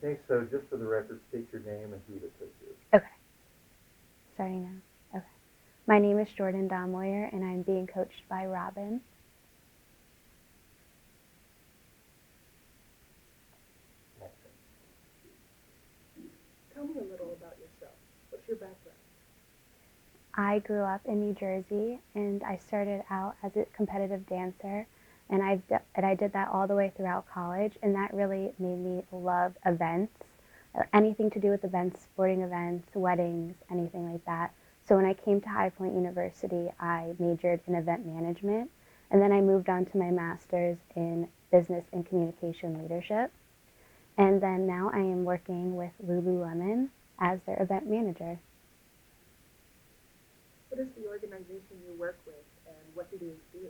Okay, so just for the record, state your name and who the coach is. Okay, starting now. Okay. My name is Jordan Domlawyer, and I'm being coached by Robin. Excellent. Tell me a little about yourself. What's your background? I grew up in New Jersey, and I started out as a competitive dancer, and I did that all the way throughout college, and that really made me love events, anything to do with events, sporting events, weddings, anything like that. So when I came to High Point University, I majored in event management, and then I moved on to my master's in business and communication leadership. And then now I am working with Lululemon as their event manager. What is the organization you work with, and what do they do?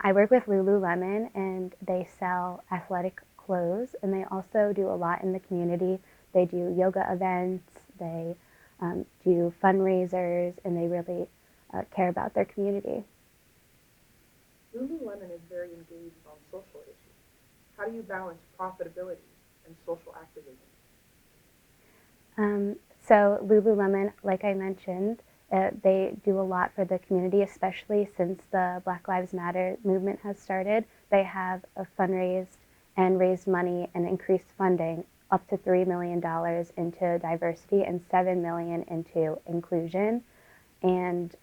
I work with Lululemon, and they sell athletic clothes, and they also do a lot in the community. They do yoga events, they do fundraisers, and they really care about their community. Lululemon is very engaged on social issues. How do you balance profitability and social activism? So Lululemon, like I mentioned, they do a lot for the community, especially since the Black Lives Matter movement has started. They have fundraised and raised money and increased funding up to $3 million into diversity and $7 million into inclusion. And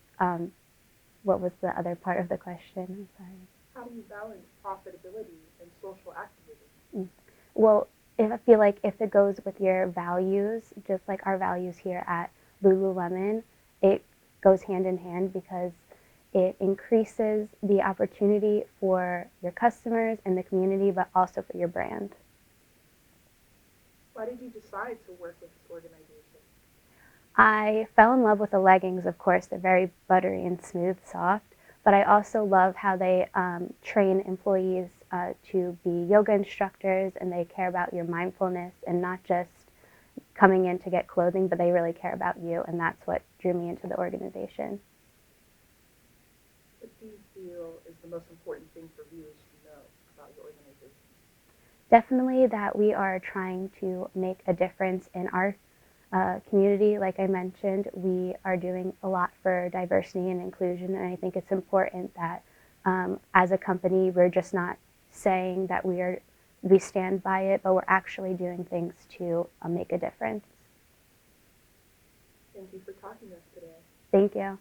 what was the other part of the question? I'm sorry. How do you balance profitability and social activism? Well, if I feel like if it goes with your values, just like our values here at Lululemon, it goes hand in hand because it increases the opportunity for your customers and the community, but also for your brand. Why did you decide to work with this organization? I fell in love with the leggings, of course. They're very buttery and smooth, soft. But I also love how they train employees to be yoga instructors, and they care about your mindfulness and not just coming in to get clothing, but they really care about you, and that's what drew me into the organization. What do you feel is the most important thing for viewers to know about your organization? Definitely that we are trying to make a difference in our community. Like I mentioned, we are doing a lot for diversity and inclusion, and I think it's important that as a company, we're just not saying that we stand by it, but we're actually doing things to make a difference. Thank you for talking to us today. Thank you.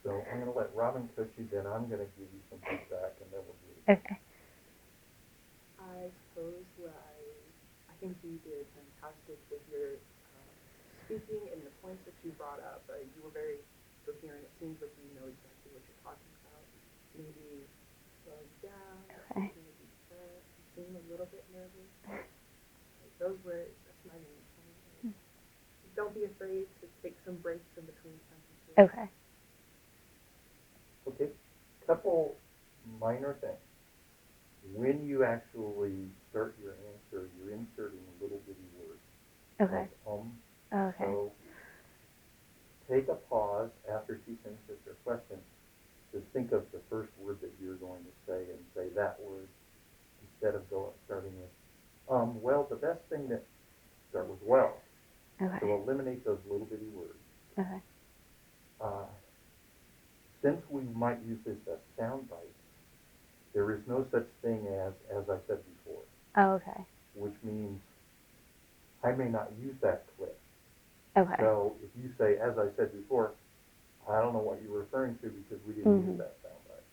So I'm going to let Robin coach you, then I'm going to give you some feedback, and then we'll do it. Okay. I suppose I think you did fantastic with your speaking and the points that you brought up. You were very coherent. It seems like you know exactly what you're talking about. Maybe slow down. Okay. Taking a deep breath. You seem a little bit nervous. Those words, that's my main point. Don't be afraid to take some breaks in between sentences. Okay. Okay, couple minor things. When you actually start your answer, you're inserting little bitty words. Okay. Like, Okay. So take a pause after she finishes her question to think of the first word that you're going to say and say that word instead of starting with, well, the best thing that start with well. Okay. So eliminate those little bitty words. Okay. Since we might use this as sound bites, there is no such thing as I said before. Oh, okay. Which means I may not use that clip. Okay. So if you say, as I said before, I don't know what you're referring to because we didn't use that soundbite.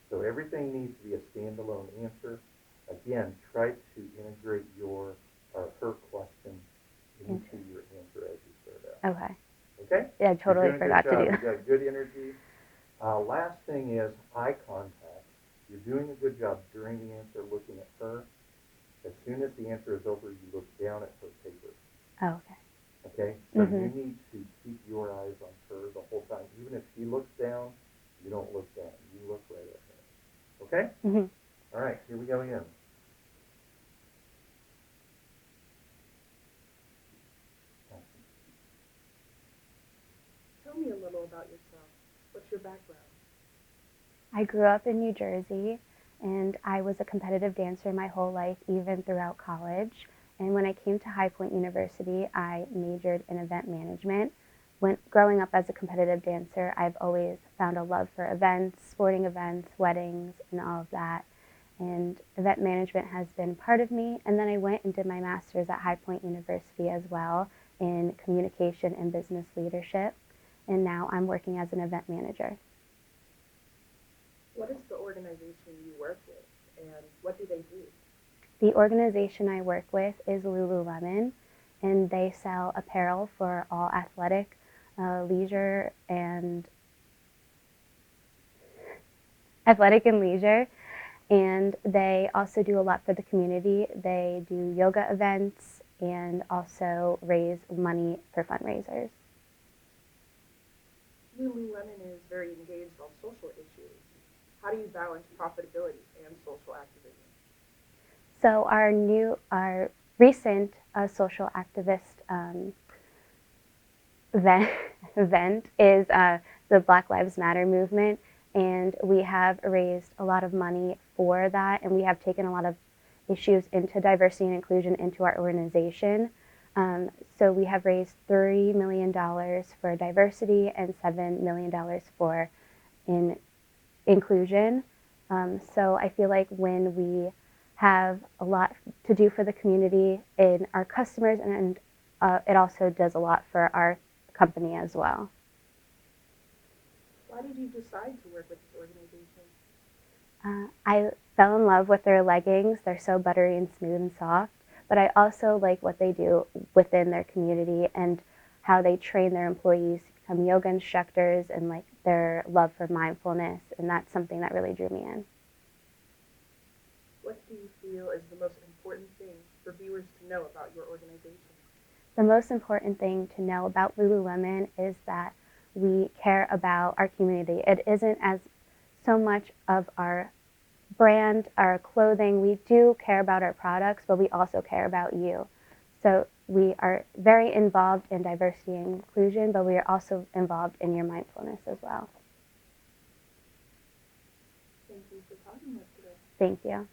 So everything needs to be a standalone answer. Again, try to integrate your or her question into your answer as you start out. Okay. Okay? Yeah, I totally forgot to do that. You got good energy. Last thing is eye contact. You're doing a good job during the answer looking at her. As soon as the answer is over, you look down at her paper. Oh, okay. Okay? So you need to keep your eyes on her the whole time. Even if she looks down, you don't look down. You look right at her. Okay? All right, here we go again. Tell me a little about yourself. What's your background? I grew up in New Jersey, and I was a competitive dancer my whole life, even throughout college. And when I came to High Point University, I majored in event management. When growing up as a competitive dancer, I've always found a love for events, sporting events, weddings, and all of that. And event management has been part of me. And then I went and did my master's at High Point University as well in communication and business leadership. And now I'm working as an event manager. What is the organization you work with, and what do they do? The organization I work with is Lululemon, and they sell apparel for all athletic, leisure, and leisure. And they also do a lot for the community. They do yoga events and also raise money for fundraisers. Lululemon is very engaged on social issues. How do you balance profitability and social activism? So our recent social activist event is the Black Lives Matter movement, and we have raised a lot of money for that, and we have taken a lot of issues into diversity and inclusion into our organization. So we have raised $3 million for diversity and $7 million for inclusion. So I feel like when we have a lot to do for the community and our customers, and it also does a lot for our company as well. Why did you decide to work with this organization? I fell in love with their leggings. They're so buttery and smooth and soft, but I also like what they do within their community and how they train their employees to become yoga instructors, and like their love for mindfulness, and that's something that really drew me in. What do you feel is the most important thing for viewers to know about your organization? The most important thing to know about Lululemon is that we care about our community. It isn't as so much of our brand, our clothing. We do care about our products, but we also care about you. So we are very involved in diversity and inclusion, but we are also involved in your mindfulness as well. Thank you for talking with us today. Thank you.